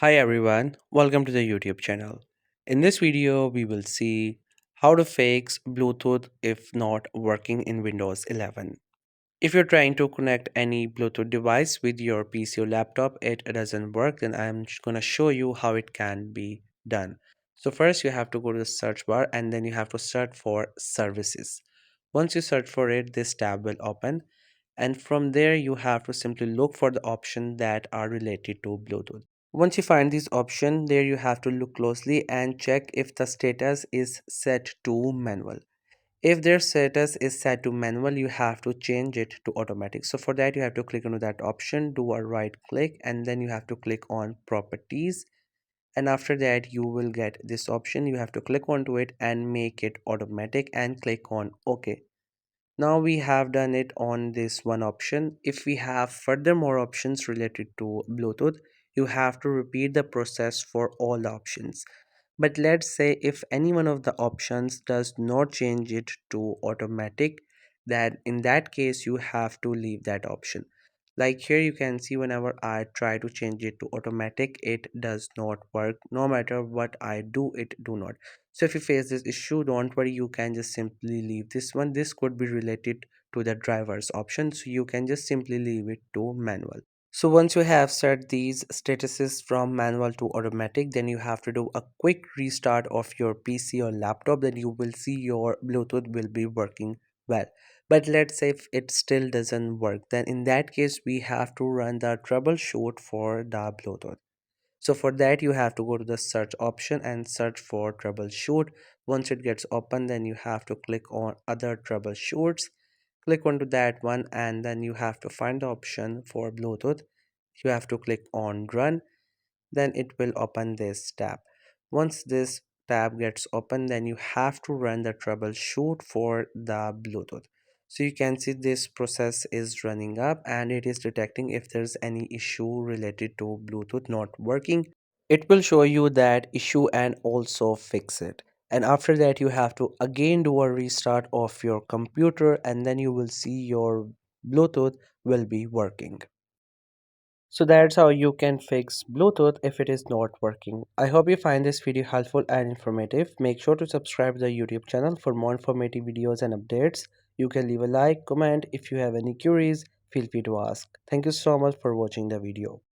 Hi everyone, welcome to the YouTube channel. In this video, we will see how to fix Bluetooth if not working in Windows 11. If you're trying to connect any Bluetooth device with your PC or laptop, it doesn't work, then I'm going to show you how it can be done. So first you have to go to the search bar and then you have to search for services. Once you search for it, this tab will open and from there you have to simply look for the options that are related to Bluetooth. Once you find this option, there you have to look closely and check if the status is set to manual. If their status is set to manual, you have to change it to automatic. So for that, you have to click on that option, do a right click, and then you have to click on properties. And after that, you will get this option. You have to click onto it and make it automatic and click on OK. Now we have done it on this one option. If we have further more options related to Bluetooth, you have to repeat the process for all the options. But let's say if any one of the options does not change it to automatic, then in that case you have to leave that option. Like here you can see whenever I try to change it to automatic, it does not work. No matter what I do, it do not. So if you face this issue, don't worry, you can just simply leave this one. This could be related to the drivers option, so you can just simply leave it to manual. So once you have set these statuses from manual to automatic, then you have to do a quick restart of your PC or laptop, then you will see your Bluetooth will be working well. But let's say if it still doesn't work, then in that case we have to run the troubleshoot for the Bluetooth. So for that you have to go to the search option and search for troubleshoot. Once it gets open, then you have to click on other troubleshoots, click onto that one, and then you have to find the option for Bluetooth. You have to click on run, then it will open this tab. Once this tab gets open, then you have to run the troubleshoot for the Bluetooth. So you can see this process is running up and it is detecting if there's any issue related to Bluetooth not working. It will show you that issue and also fix it. And after that you have to again do a restart of your computer and then you will see your Bluetooth will be working. So that's how you can fix Bluetooth if it is not working. I hope you find this video helpful and informative. Make sure to subscribe to the YouTube channel for more informative videos and updates. You can leave a like, comment if you have any queries, feel free to ask. Thank you so much for watching the video.